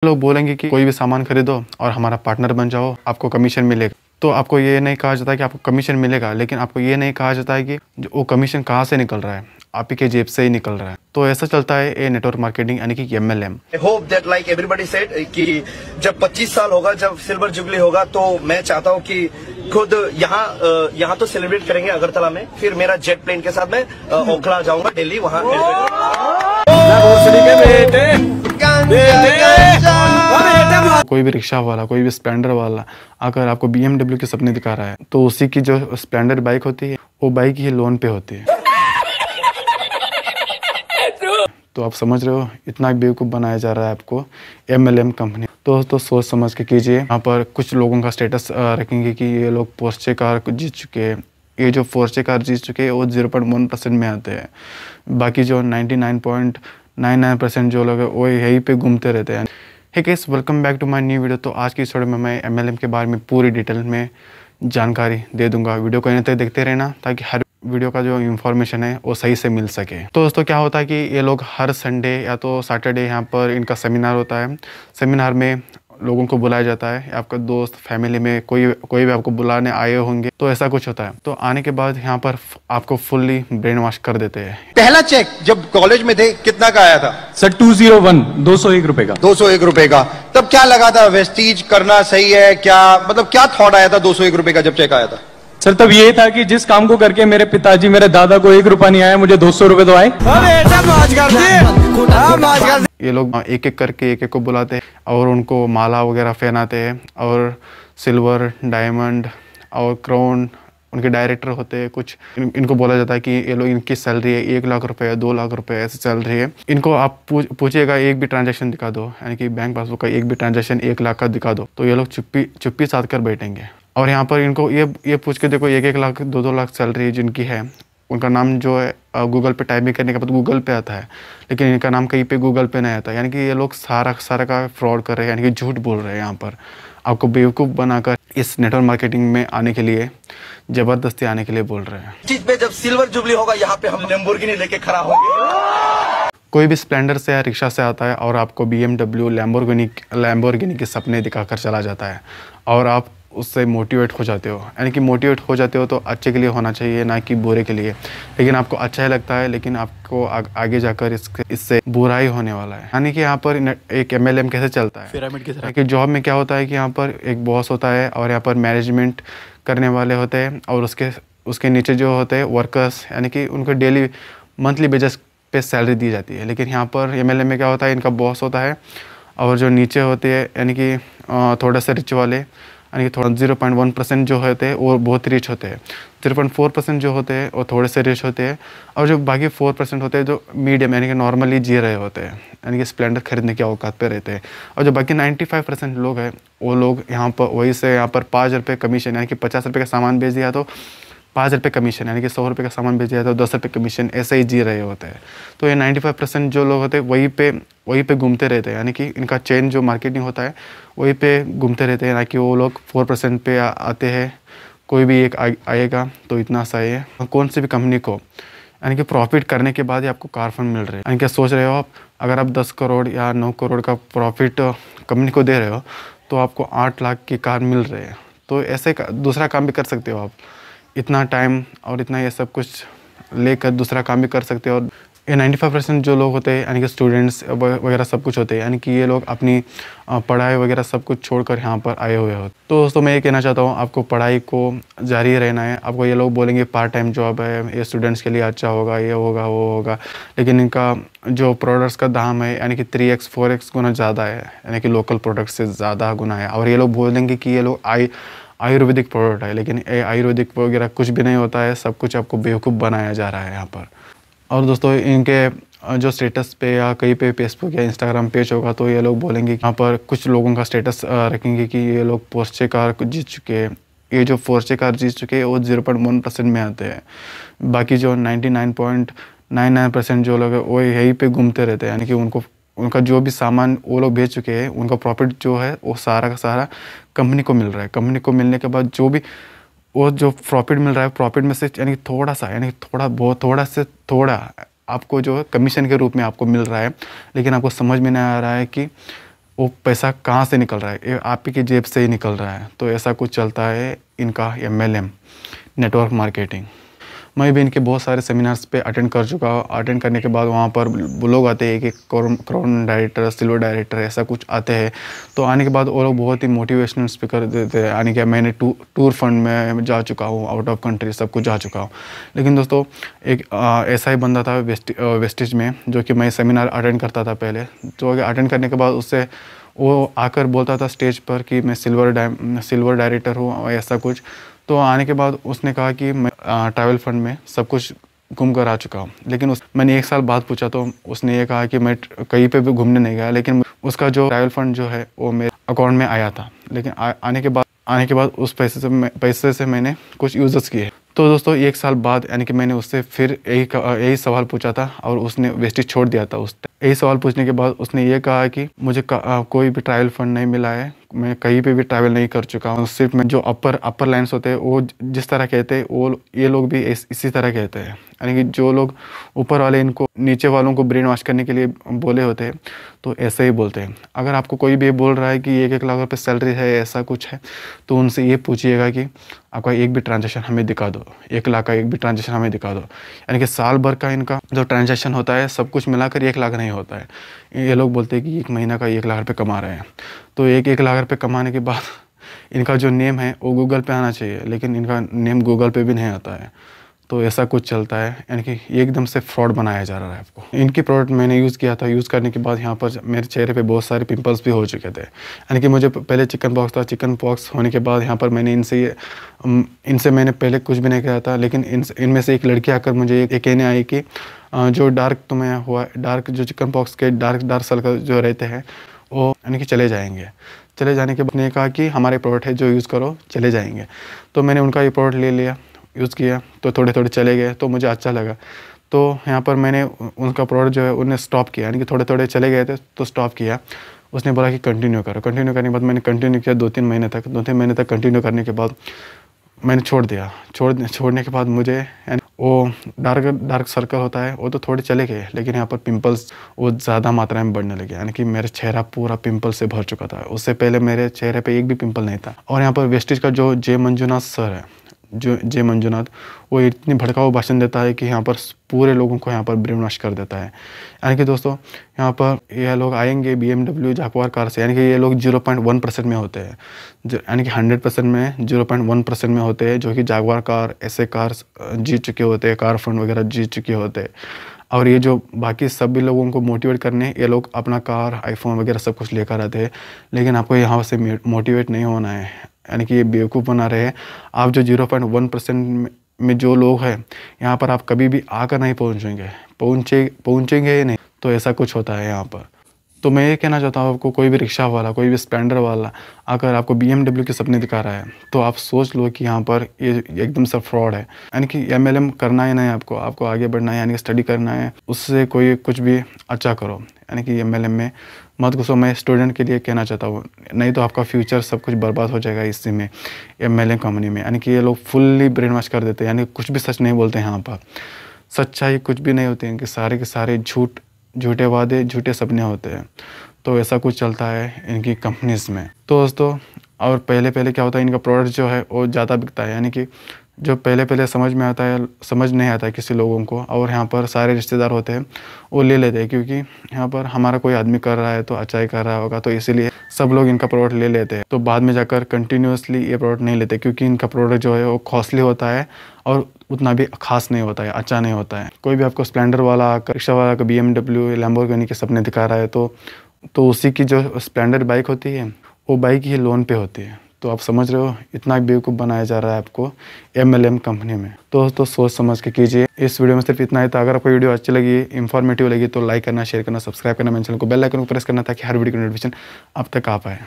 लोग बोलेंगे कि कोई भी सामान खरीदो और हमारा पार्टनर बन जाओ, आपको कमीशन मिलेगा। तो आपको ये नहीं कहा जाता है कि आपको कमीशन मिलेगा, लेकिन आपको ये नहीं कहा जाता है कि वो कमीशन कहाँ से निकल रहा है, आप ही के जेब से ही निकल रहा है। तो ऐसा चलता है ये नेटवर्क मार्केटिंग यानी कि MLM। I hope that like everybody said कि जब 25 साल होगा, जब सिल्वर जुबली होगा, तो मैं चाहता हूँ कि खुद यहाँ तो सेलिब्रेट करेंगे अगरतला में, फिर मेरा जेट प्लेन के साथ मैं ओखला जाऊंगा, दिल्ली, वहाँ कोई भी रिक्शा वाला, कोई भी स्प्लेंडर वाला अगर आपको BMW के सपने दिखा रहा है, तो उसी की जो स्प्लेंडर बाइक होती है वो बाइक ही लोन पे होती है। तो आप समझ रहे हो, इतना बेवकूफ़ बनाया जा रहा है आपको MLM कंपनी। तो सोच समझ के कीजिए। यहाँ पर कुछ लोगों का स्टेटस रखेंगे कि ये लोग पोर्शे कार जीत चुके हैं। ये जो पोर्शे कार जीत चुके हैं वो 0.1% में आते हैं। बाकी जो 99.99% जो लोग हैं वो यहीं पे घूमते रहते हैं। Hey guys, welcome back to my new video. तो आज की इस वीडियो में मैं MLM के बारे में पूरी डिटेल में जानकारी दे दूंगा। वीडियो को अंत तक देखते रहना ताकि हर वीडियो का जो इन्फॉर्मेशन है वो सही से मिल सके। तो दोस्तों क्या होता है कि ये लोग हर संडे या तो सैटरडे यहाँ पर इनका सेमिनार होता है। सेमिनार में लोगों को बुलाया जाता है। आपका दोस्त, फैमिली में कोई भी आपको बुलाने आए होंगे, तो ऐसा कुछ होता है। तो आने के बाद यहाँ पर आपको फुल्ली ब्रेन वॉश कर देते हैं। पहला चेक जब कॉलेज में थे कितना का आया था सर? 201, 201 रुपए का। 201 रुपए का। तब क्या लगा था, वेस्टीज करना सही है क्या, मतलब क्या थॉट आया था 201 रुपए का जब चेक आया था? सर तब ये था कि जिस काम को करके मेरे पिताजी, मेरे दादा को 1 रुपया नहीं आया, मुझे 200 रुपए तो आए। ये लोग एक एक करके एक को बुलाते हैं और उनको माला वगैरह पहनाते हैं और सिल्वर, डायमंड और क्राउन उनके डायरेक्टर होते हैं। कुछ इनको बोला जाता है कि ये लोग, इनकी सैलरी है 1 लाख रुपए, 2 लाख रुपए, ऐसी सैलरी है। इनको आप पूछिएगा एक भी ट्रांजैक्शन दिखा दो, यानी कि बैंक पासबुक का एक भी ट्रांजैक्शन 1 लाख का दिखा दो, तो ये लोग चुप्पी साध कर बैठेंगे। और यहाँ पर इनको ये पूछ के देखो, 1 लाख 2 लाख सैलरी जिनकी है, उनका नाम जो है गूगल पे टाइपिंग करने के बाद गूगल पे आता है, लेकिन इनका नाम कहीं पे गूगल पे नहीं आता। यानी कि ये लोग सारा का फ्रॉड कर रहे हैं, यानी कि झूठ बोल रहे हैं। यहाँ पर आपको बेवकूफ़ बनाकर इस नेटवर्क मार्केटिंग में आने के लिए, ज़बरदस्ती आने के लिए बोल रहे हैं। चीज पे जब सिल्वर जुबली होगा, यहाँ पे हम लैम्बोर्गिनी लेके खड़ा होंगे। कोई भी स्प्लेंडर से या रिक्शा से आता है और आपको BMW, लैम्बोर्गिनी के सपने दिखाकर चला जाता है और आप उससे मोटिवेट हो जाते हो। यानी कि मोटिवेट हो जाते हो तो अच्छे के लिए होना चाहिए, ना कि बुरे के लिए। लेकिन आपको अच्छा ही लगता है, लेकिन आपको आगे जाकर इससे बुरा ही होने वाला है। यानी कि यहाँ पर एक MLM कैसे चलता है, पिरामिड की तरह। कि जॉब में क्या होता है कि यहाँ पर एक बॉस होता है और यहाँ पर मैनेजमेंट करने वाले होते हैं और उसके नीचे जो होते हैं वर्कर्स, यानी कि उनको डेली मंथली बेसिस पे सैलरी दी जाती है। लेकिन यहाँ पर MLM में क्या होता है, इनका बॉस होता है और जो नीचे होते हैं, यानी कि थोड़ा सा रिच वाले, यानी कि थोड़ा 0.1% जो होते हैं वो बहुत रिच होते हैं, 0.4% जो होते हैं वो थोड़े से रिच होते हैं, और जो बाकी 4% होते हैं जो मीडियम यानी कि नॉर्मली जी रहे होते हैं, यानी कि स्प्लेंडर खरीदने की औकात पे रहते हैं। और जो बाकी 95% लोग हैं वो लोग यहाँ पर वही से यहाँ पर 5 रुपये कमीशन, यानी कि 50 रुपये का सामान बेच दिया तो 5 रुपये कमीशन, यानी कि 100 रुपये का सामान बेच दिया तो 10 रुपये कमीशन, ऐसे ही जी रहे होते हैं। तो ये 95% जो लोग होते हैं वहीं पे घूमते रहते हैं, यानी कि इनका चेन जो मार्केटिंग होता है वहीं पे घूमते रहते हैं, ना कि वो लोग 4% पे आते हैं। कोई भी एक आएगा तो इतना सही है। कौन सी भी कंपनी को, यानी कि प्रॉफिट करने के बाद ही आपको कार फंड मिल रहे हैं। यानी कि सोच रहे हो आप, अगर आप 10 करोड़ या 9 करोड़ का प्रॉफिट कंपनी को दे रहे हो तो आपको 8 लाख की कार मिल रही है। तो ऐसे दूसरा काम भी कर सकते हो आप, इतना टाइम और इतना ये सब कुछ लेकर दूसरा काम भी कर सकते हो। और ये 95% जो लोग होते हैं, यानी कि स्टूडेंट्स वगैरह सब कुछ होते हैं, यानी कि ये लोग अपनी पढ़ाई वगैरह सब कुछ छोड़कर यहाँ पर आए हुए होते। तो दोस्तों मैं ये कहना चाहता हूँ, आपको पढ़ाई को जारी रहना है। आपको ये लोग बोलेंगे पार्ट टाइम जॉब है, ये स्टूडेंट्स के लिए अच्छा होगा, ये होगा वो होगा, लेकिन इनका जो प्रोडक्ट्स का दाम है यानी कि 3x 4x गुना ज़्यादा है, यानी कि लोकल प्रोडक्ट से ज़्यादा गुना है। और ये लोग बोलेंगे कि ये लोग आयुर्वेदिक प्रोडक्ट है, लेकिन आयुर्वेदिक वगैरह कुछ भी नहीं होता है। सब कुछ आपको बेवकूफ़ बनाया जा रहा है यहाँ पर। और दोस्तों इनके जो स्टेटस पे या कहीं पे फेसबुक या इंस्टाग्राम पेज होगा तो ये लोग बोलेंगे, यहाँ पर कुछ लोगों का स्टेटस रखेंगे कि ये लोग पोर्शे कार जीत चुके हैं। ये जो पोर्शे कार जीत चुके हैं वो 0.1% में आते हैं। बाकी जो 99.99% जो लोग हैं वो यहीं पे घूमते रहते हैं, यानी कि उनका जो भी सामान वो लोग बेच चुके हैं, उनका प्रॉफिट जो है वो सारा का सारा कंपनी को मिल रहा है। कंपनी को मिलने के बाद जो भी वो जो प्रॉफिट मिल रहा है, प्रॉफिट में से यानी थोड़ा सा, यानी थोड़ा बहुत, थोड़ा से थोड़ा आपको जो है कमीशन के रूप में आपको मिल रहा है। लेकिन आपको समझ में नहीं आ रहा है कि वो पैसा कहाँ से निकल रहा है, ये आप ही की जेब से ही निकल रहा है। तो ऐसा कुछ चलता है इनका MLM नेटवर्क मार्केटिंग। मैं भी इनके बहुत सारे सेमिनार्स पे अटेंड कर चुका हूँ। अटेंड करने के बाद वहाँ पर लोग आते हैं, एक क्राउन डायरेक्टर, सिल्वर डायरेक्टर ऐसा कुछ आते हैं। तो आने के बाद वो लोग बहुत ही मोटिवेशनल स्पीकर देते हैं। आने के मैंने टूर फंड में जा चुका हूँ, आउट ऑफ कंट्री सब कुछ जा चुका हूँ। लेकिन दोस्तों एक ऐसा ही बंदा था वेस्टिज में, जो कि मैं सेमिनार अटेंड करता था पहले। तो अटेंड करने के बाद उससे वो आकर बोलता था स्टेज पर कि मैं सिल्वर डायरेक्टर हूँ ऐसा कुछ। तो आने के बाद उसने कहा कि मैं ट्रैवल फंड में सब कुछ घूम कर आ चुका हूँ। लेकिन मैंने 1 साल बाद पूछा तो उसने ये कहा कि मैं कहीं पे भी घूमने नहीं गया, लेकिन उसका जो ट्रैवल फंड जो है वो मेरे अकाउंट में आया था। लेकिन आने के बाद उस पैसे से मैंने कुछ यूज़र्स किए। तो दोस्तों 1 साल बाद यानी कि मैंने उससे फिर यही सवाल पूछा था और उसने वेस्टिज छोड़ दिया था। यही सवाल पूछने के बाद उसने ये कहा कि मुझे कोई भी ट्रैवल फंड नहीं मिला है, मैं कहीं पे भी ट्रैवल नहीं कर चुका हूँ। सिर्फ मैं जो अपर लाइन्स होते हैं वो जिस तरह कहते हैं वो ये लोग भी इसी तरह कहते हैं। यानी कि जो लोग ऊपर वाले इनको नीचे वालों को ब्रेन वॉश करने के लिए बोले होते हैं तो ऐसे ही बोलते हैं। अगर आपको कोई भी बोल रहा है कि 1-1 लाख रुपये सैलरी है ऐसा कुछ है, तो उनसे ये पूछिएगा कि आपका एक भी ट्रांजेक्शन हमें दिखा दो, 1 लाख का एक भी ट्रांजेक्शन हमें दिखा दो। यानी कि साल भर का इनका जो ट्रांजेक्शन होता है सब कुछ मिलाकर 1 लाख नहीं होता है। ये लोग बोलते हैं कि 1 महीना का 1 लाख रुपये कमा रहे हैं। तो 1 लाख रुपये कमाने के बाद इनका जो नेम है वो गूगल पे आना चाहिए, लेकिन इनका नेम गूगल पे भी नहीं आता है। तो ऐसा कुछ चलता है, यानी कि एकदम से फ्रॉड बनाया जा रहा है आपको। इनकी प्रोडक्ट मैंने यूज़ किया था, यूज़ करने के बाद यहाँ पर मेरे चेहरे पे बहुत सारे पिंपल्स भी हो चुके थे। यानी कि मुझे पहले चिकन पॉक्स था, चिकन पॉक्स होने के बाद यहाँ पर मैंने इनसे मैंने पहले कुछ भी नहीं किया था। लेकिन इनमें से एक लड़की आकर मुझे ये कहने आई कि जो डार्क जो चिकन पॉक्स के डार्क सर्कल जो रहते हैं वो यानी कि चले जाएंगे। चले जाने के बाद ने कहा कि हमारे प्रोडक्ट है जो यूज़ करो चले जाएंगे। तो मैंने उनका ये प्रोडक्ट ले लिया, यूज़ किया तो थोड़े चले गए, तो मुझे अच्छा लगा। तो यहाँ पर मैंने उनका प्रोडक्ट जो है उन्हें स्टॉप किया, यानी कि थोड़े चले गए थे तो स्टॉप किया। उसने बोला कि कंटिन्यू करो। कंटिन्यू करने के बाद मैंने कंटिन्यू किया 2-3 महीने तक। 2-3 महीने तक कंटिन्यू करने के बाद मैंने छोड़ दिया। छोड़ने के बाद मुझे यानी वो डार्क सर्कल होता है वो तो थोड़े चले गए, लेकिन यहाँ पर पिंपल्स वो ज़्यादा मात्रा में बढ़ने लगे। यानी कि मेरा चेहरा पूरा पिंपल से भर चुका था। उससे पहले मेरे चेहरे पे एक भी पिंपल नहीं था। और यहाँ पर वेस्टिज का जो जे मंजुनाथ सर है, जे मंजुनाथ, वो इतनी भड़काऊ भाषण देता है कि यहाँ पर पूरे लोगों को यहाँ पर ब्रेन वॉश कर देता है। यानी कि दोस्तों यहाँ पर ये लोग आएंगे BMW जागवार कार से, यानी कि ये लोग 0.1% में होते हैं, यानी कि 100% में 0.1% में होते हैं, जो कि जागवार कार ऐसे कार जीत चुके होते हैं, कार फंड वगैरह जीत चुके होते हैं। और ये जो बाकी सभी लोगों को मोटिवेट करने ये लोग अपना कार, आईफोन वगैरह सब कुछ लेकर आते हैं। लेकिन आपको यहाँ से मोटिवेट नहीं होना है, यानी कि ये बेवकूफ़ बना रहे हैं। आप जो 0.1% में जो लोग हैं यहाँ पर आप कभी भी आकर नहीं पहुँचेंगे ही नहीं। तो ऐसा कुछ होता है यहाँ पर। तो मैं ये कहना चाहता हूँ आपको, कोई भी रिक्शा वाला, कोई भी स्प्लेंडर वाला अगर आपको BMW के सपने दिखा रहा है तो आप सोच लो कि यहाँ पर ये एकदम सा फ्रॉड है। यानी कि MLM करना ही नहीं है आपको आगे बढ़ना है, यानी कि स्टडी करना है, उससे कोई कुछ भी अच्छा करो। यानी कि MLM में मत घुसो। मैं स्टूडेंट के लिए कहना चाहता हूँ, नहीं तो आपका फ्यूचर सब कुछ बर्बाद हो जाएगा इसी में, MLM कंपनी में। यानी कि ये लोग फुल्ली ब्रेन वॉश कर देते हैं, यानी कुछ भी सच नहीं बोलते हैं यहाँ पर। सच्चाई कुछ भी नहीं होती है, कि सारे के सारे झूठे वादे, झूठे सपने होते हैं। तो ऐसा कुछ चलता है इनकी कंपनीज़ में। तो दोस्तों और पहले क्या होता है, इनका प्रोडक्ट जो है वो ज़्यादा बिकता है। यानी कि जो पहले समझ नहीं आता है किसी लोगों को, और यहाँ पर सारे रिश्तेदार होते हैं वो ले लेते हैं, क्योंकि यहाँ पर हमारा कोई आदमी कर रहा है तो अच्छा ही कर रहा होगा, तो इसीलिए सब लोग इनका प्रोडक्ट ले लेते हैं। तो बाद में जाकर कंटिन्यूसली ये प्रोडक्ट नहीं लेते, क्योंकि इनका प्रोडक्ट जो है वो कॉस्टली होता है और उतना भी खास नहीं होता है, अच्छा नहीं होता है। कोई भी आपको स्प्लेंडर वाला, रिक्शा वाला का BMW, लैम्बोर्गिनी के सपने दिखा रहा है तो उसी की जो स्प्लेंडर बाइक होती है वो बाइक ही लोन पे होती है। तो आप समझ रहे हो इतना बेवकूफ़ बनाया जा रहा है आपको MLM कंपनी में। तो दोस्तों सोच समझ के कीजिए। इस वीडियो में सिर्फ इतना ही था। अगर आपको वीडियो अच्छी लगी, इन्फॉर्मेटिव लगी तो लाइक करना, शेयर करना, सब्सक्राइब करना, मेंशन को बेल आइकन को प्रेस करना, ताकि हर वीडियो की नोटिफिकेशन आप तक आ पाए।